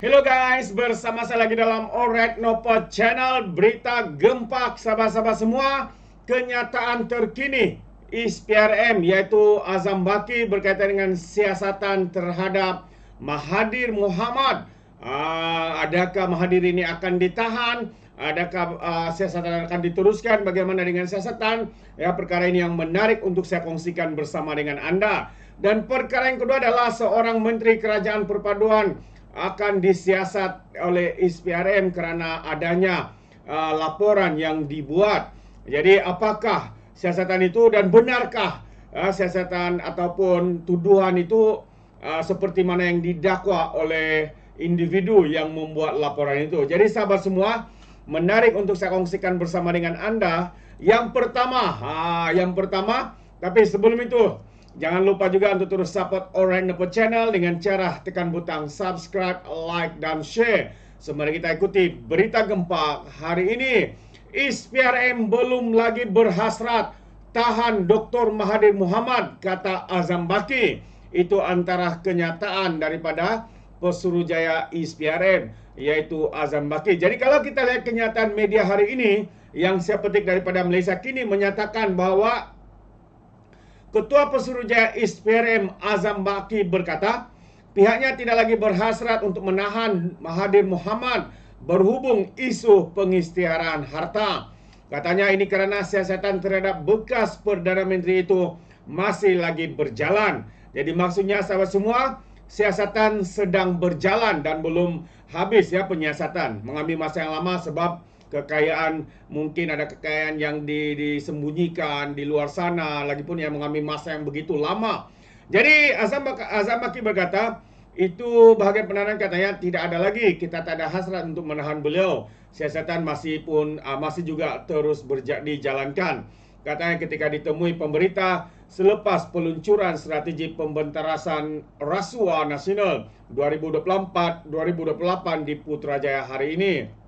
Hello guys, bersama saya lagi dalam Alright Nopo Channel. Berita gempak sahabat-sahabat semua. Kenyataan terkini ISPRM yaitu Azam Baki berkaitan dengan siasatan terhadap Mahathir Mohamad. Adakah Mahathir ini akan ditahan? Adakah siasatan akan diteruskan? Bagaimana dengan siasatan? Ya, perkara ini yang menarik untuk saya kongsikan bersama dengan Anda. Dan perkara yang kedua adalah seorang Menteri Kerajaan Perpaduan akan disiasat oleh ISPRM kerana adanya laporan yang dibuat. Jadi apakah siasatan itu dan benarkah siasatan ataupun tuduhan itu seperti mana yang didakwa oleh individu yang membuat laporan itu. Jadi sahabat semua, menarik untuk saya kongsikan bersama dengan Anda. Yang pertama, tapi sebelum itu jangan lupa juga untuk terus support Alright Nopo Channel dengan cara tekan butang subscribe, like, dan share. Sembari kita ikuti berita gempa hari ini. ISPRM belum lagi berhasrat tahan Dr. Mahathir Mohamad, kata Azam Baki. Itu antara kenyataan daripada Pesuruhjaya ISPRM, yaitu Azam Baki. Jadi kalau kita lihat kenyataan media hari ini, yang saya petik daripada Malaysia Kini menyatakan bahwa Ketua Pesuruhjaya ISPRM Azam Baki berkata, pihaknya tidak lagi berhasrat untuk menahan Mahathir Mohamad berhubung isu pengisytiharan harta. Katanya ini kerana siasatan terhadap bekas Perdana Menteri itu masih lagi berjalan. Jadi maksudnya sahabat semua, siasatan sedang berjalan dan belum habis ya penyiasatan. Mengambil masa yang lama sebab kekayaan, mungkin ada kekayaan yang disembunyikan di luar sana, lagipun yang mengambil masa yang begitu lama. Jadi Azam Baki berkata, itu bahagian penahanan katanya tidak ada lagi, kita tak ada hasrat untuk menahan beliau. Siasatan masih juga terus dijalankan. Katanya ketika ditemui pemberita selepas peluncuran strategi pembentarasan rasuah nasional 2024-2028 di Putrajaya hari ini.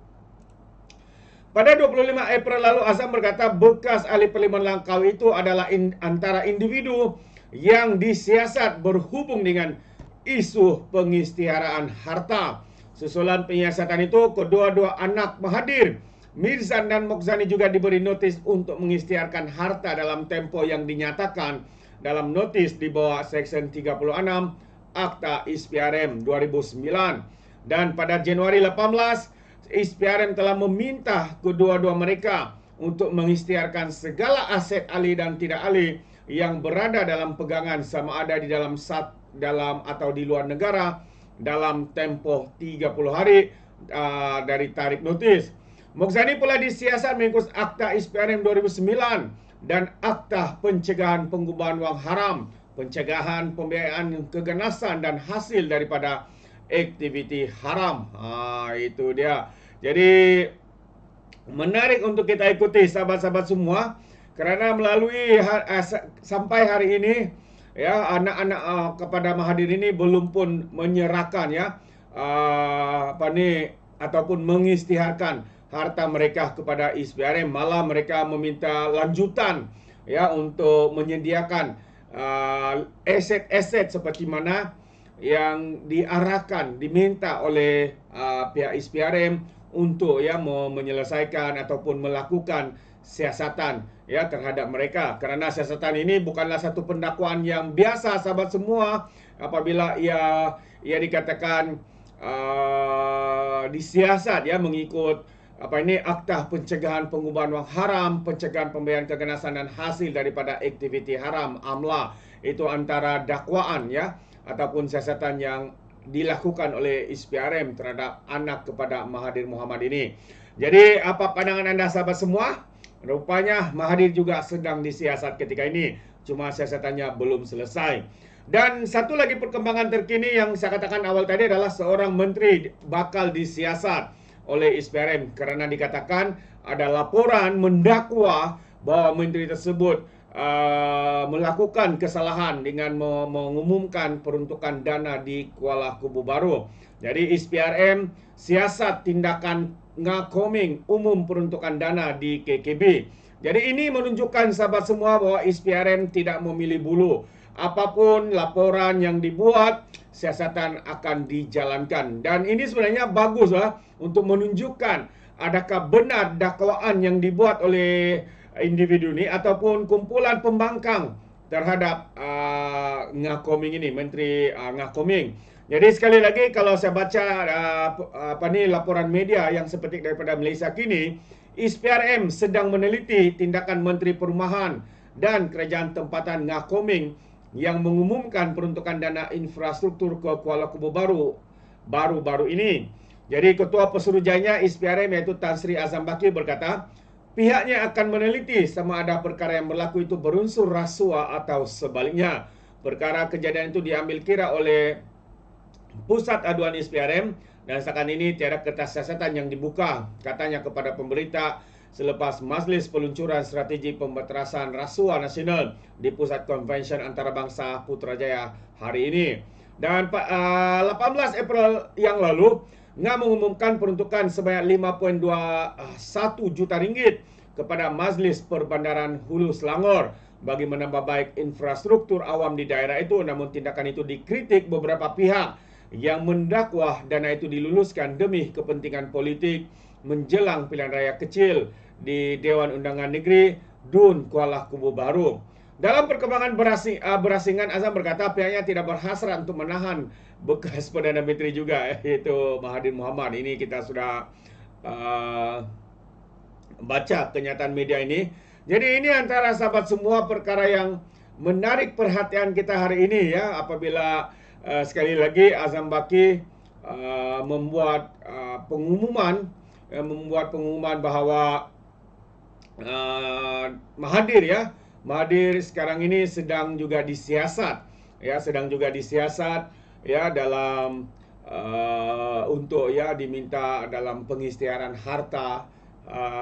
Pada 25 April lalu, Azam berkata bekas ahli Parlimen Langkawi itu adalah antara individu yang disiasat berhubung dengan isu pengisytiharaan harta. Susulan penyiasatan itu, kedua-dua anak Mahathir, Mirzan dan Mokzani juga diberi notis untuk mengisytiharkan harta dalam tempoh yang dinyatakan dalam notis di bawah Seksyen 36 Akta ISPRM 2009. Dan pada Januari 18, ISPRM telah meminta kedua-dua mereka untuk mengisytiharkan segala aset ahli dan tidak ahli yang berada dalam pegangan sama ada di dalam atau di luar negara dalam tempoh 30 hari dari tarikh notis. Mokzani pula disiasat mengikut Akta ISPRM 2009 dan Akta Pencegahan Penggubahan Wang Haram, pencegahan pembiayaan keganasan dan hasil daripada aktiviti haram. Itu dia. Jadi menarik untuk kita ikuti sahabat-sahabat semua, kerana melalui sampai hari ini ya anak-anak kepada Mahathir ini belum pun menyerahkan ya ataupun mengisytiharkan harta mereka kepada ISPRM, malah mereka meminta lanjutan ya untuk menyediakan aset-aset seperti mana yang diarahkan, diminta oleh pihak ISPRM untuk ya menyelesaikan ataupun melakukan siasatan ya terhadap mereka. Kerana siasatan ini bukanlah satu pendakwaan yang biasa sahabat semua. Apabila ia dikatakan disiasat ya mengikut Akta Pencegahan Penggubahan Wang Haram, pencegahan pembiayaan keganasan dan hasil daripada aktiviti haram AMLA, itu antara dakwaan ya ataupun siasatan yang dilakukan oleh ISPRM terhadap anak kepada Mahathir Mohamad ini. Jadi apa pandangan anda sahabat semua? Rupanya Mahathir juga sedang disiasat ketika ini, cuma siasatannya belum selesai. Dan satu lagi perkembangan terkini yang saya katakan awal tadi adalah seorang menteri bakal disiasat oleh ISPRM kerana dikatakan ada laporan mendakwa bahwa menteri tersebut melakukan kesalahan dengan mengumumkan peruntukan dana di Kuala Kubu Baru. Jadi ISPRM siasat tindakan ngakoming umum peruntukan dana di KKB. Jadi ini menunjukkan sahabat semua bahwa ISPRM tidak memilih bulu. apapun laporan yang dibuat, siasatan akan dijalankan. Dan ini sebenarnya baguslah untuk menunjukkan adakah benar dakwaan yang dibuat oleh individu ini ataupun kumpulan pembangkang terhadap Ngah Koming ini, Menteri Ngah Koming. Jadi sekali lagi kalau saya baca laporan media yang seperti daripada Malaysia kini, ISPRM sedang meneliti tindakan Menteri Perumahan dan Kerajaan Tempatan Ngah Koming yang mengumumkan peruntukan dana infrastruktur ke Kuala Kubu baru-baru ini. Jadi Ketua Pesuruhjaya ISPRM iaitu Tan Sri Azam Baki berkata, pihaknya akan meneliti sama ada perkara yang berlaku itu berunsur rasuah atau sebaliknya. Perkara kejadian itu diambil kira oleh Pusat Aduan ISPRM dan setakat ini tiada kertas siasatan yang dibuka, katanya kepada pemberita selepas majlis peluncuran strategi pemberasan rasuah nasional di Pusat Konvensyen Antarabangsa Putrajaya hari ini. Dan 18 April yang lalu, Ngah mengumumkan peruntukan sebanyak 5.21 juta ringgit kepada Majlis Perbandaran Hulu Selangor bagi menambah baik infrastruktur awam di daerah itu. Namun tindakan itu dikritik beberapa pihak yang mendakwah dana itu diluluskan demi kepentingan politik menjelang pilihan raya kecil di Dewan Undangan Negeri Dun Kuala Kubu Baru. Dalam perkembangan berasingan, Azam berkata pihaknya tidak berhasrat untuk menahan bekas Perdana Menteri juga, iaitu Mahathir Mohamad. Ini kita sudah baca kenyataan media ini. Jadi ini antara sahabat semua perkara yang menarik perhatian kita hari ini ya, apabila sekali lagi Azam Baki membuat pengumuman bahawa Mahathir sekarang ini sedang juga disiasat dalam untuk diminta dalam pengisytiharan harta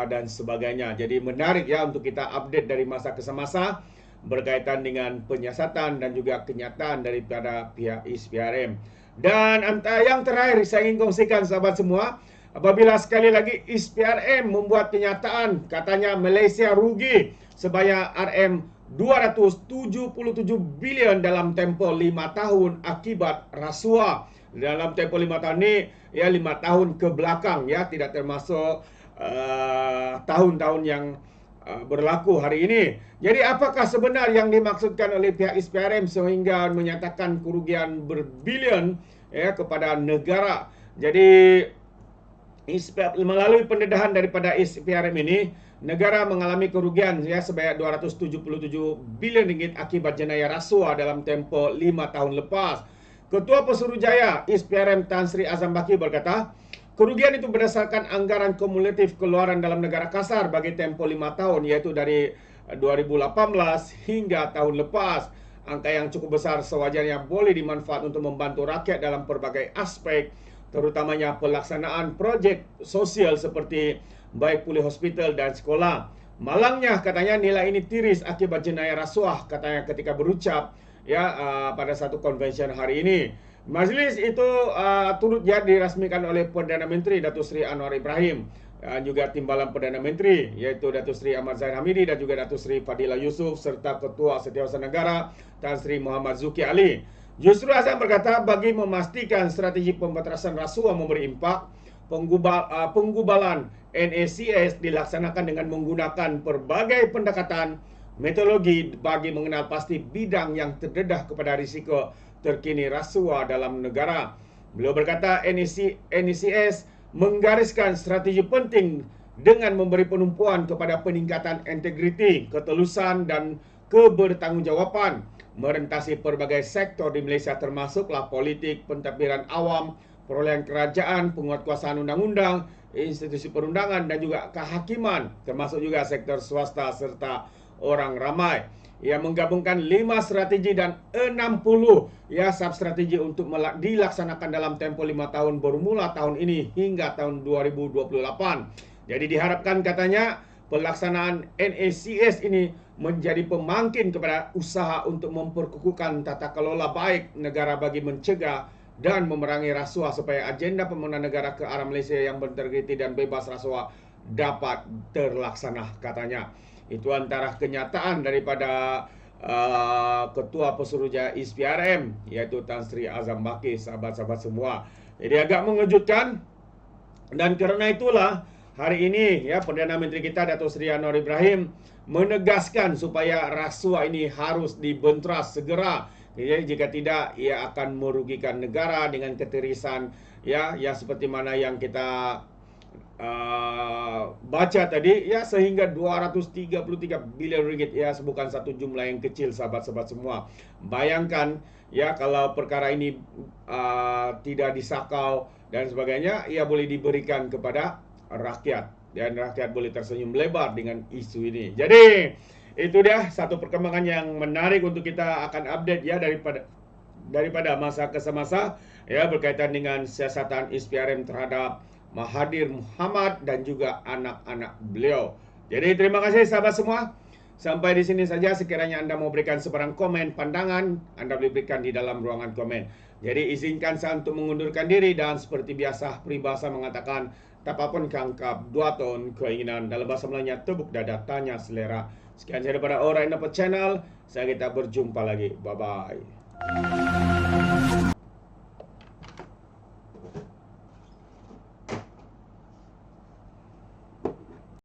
dan sebagainya. Jadi menarik ya untuk kita update dari masa ke masa berkaitan dengan penyiasatan dan juga kenyataan daripada pihak ISPRM. Dan yang terakhir saya ingin kongsikan sahabat semua, apabila sekali lagi ISPRM membuat kenyataan katanya Malaysia rugi sebanyak RM277 bilion dalam tempoh 5 tahun akibat rasuah. Dalam tempoh 5 tahun ini 5 tahun ke belakang tidak termasuk tahun-tahun yang berlaku hari ini. Jadi apakah sebenar yang dimaksudkan oleh pihak ISPRM sehingga menyatakan kerugian berbilion kepada negara? Jadi melalui pendedahan daripada ISPRM ini, negara mengalami kerugian sebanyak 277 bilion ringgit akibat jenayah rasuah dalam tempoh 5 tahun lepas. Ketua Pesuruhjaya ISPRM Tan Sri Azam Baki berkata, kerugian itu berdasarkan anggaran kumulatif keluaran dalam negara kasar bagi tempoh 5 tahun, iaitu dari 2018 hingga tahun lepas. Angka yang cukup besar sewajarnya boleh dimanfaat untuk membantu rakyat dalam pelbagai aspek, terutamanya pelaksanaan projek sosial seperti baik pulih hospital dan sekolah. Malangnya katanya nilai ini tiris akibat jenayah rasuah, katanya ketika berucap pada satu konvensyen hari ini. Majlis itu turut dirasmikan oleh Perdana Menteri Datuk Seri Anwar Ibrahim, juga Timbalan Perdana Menteri iaitu Datuk Seri Ahmad Zahid Hamidi dan juga Datuk Seri Fadilah Yusof serta Ketua Setiausaha Negara Tan Sri Muhammad Zuki Ali. Justru Azam berkata bagi memastikan strategi pembatasan rasuah memberi impak, penggubalan NACS dilaksanakan dengan menggunakan pelbagai pendekatan metodologi bagi mengenal pasti bidang yang terdedah kepada risiko terkini rasuah dalam negara. Beliau berkata NACS menggariskan strategi penting dengan memberi penumpuan kepada peningkatan integriti, ketelusan dan kebertanggungjawaban merentasi pelbagai sektor di Malaysia termasuklah politik, pentadbiran awam, perolehan kerajaan, penguatkuasaan undang-undang, institusi perundangan dan juga kehakiman, termasuk juga sektor swasta serta orang ramai. Ia menggabungkan 5 strategi dan 60 substrategi untuk dilaksanakan dalam tempoh 5 tahun bermula tahun ini hingga tahun 2028. Jadi diharapkan katanya pelaksanaan NACS ini menjadi pemangkin kepada usaha untuk memperkukuhkan tata kelola baik negara bagi mencegah dan memerangi rasuah supaya agenda pembangunan negara ke arah Malaysia yang berintegriti dan bebas rasuah dapat terlaksana, katanya. Itu antara kenyataan daripada Ketua Pesuruhjaya ISPRM, yaitu Tan Sri Azam Baki, sahabat-sahabat semua. Jadi agak mengejutkan, dan kerana itulah hari ini ya Perdana Menteri kita Datuk Seri Anwar Ibrahim menegaskan supaya rasuah ini harus dibenteras segera. Jadi jika tidak, ia akan merugikan negara dengan ketirisan ya seperti mana yang kita baca tadi ya, sehingga 233 bilion ringgit ya, bukan satu jumlah yang kecil sahabat-sahabat semua. Bayangkan ya kalau perkara ini tidak disakau dan sebagainya, ia boleh diberikan kepada rakyat dan rakyat boleh tersenyum lebar dengan isu ini. Jadi itu dia satu perkembangan yang menarik untuk kita akan update ya daripada masa ke semasa ya, berkaitan dengan siasatan ISPRM terhadap Mahathir Mohamad dan juga anak-anak beliau. Jadi terima kasih sahabat semua. Sampai di sini saja. Sekiranya Anda mau berikan sebarang komen, pandangan, Anda boleh berikan di dalam ruangan komen. Jadi izinkan saya untuk mengundurkan diri, dan seperti biasa peribahasa mengatakan, tapapun kangkap dua ton keinginan, dalam bahasa Melayunya tepuk dada tanya selera. Sekian saya daripada Alright Nopod Channel. Saya kita berjumpa lagi. Bye bye.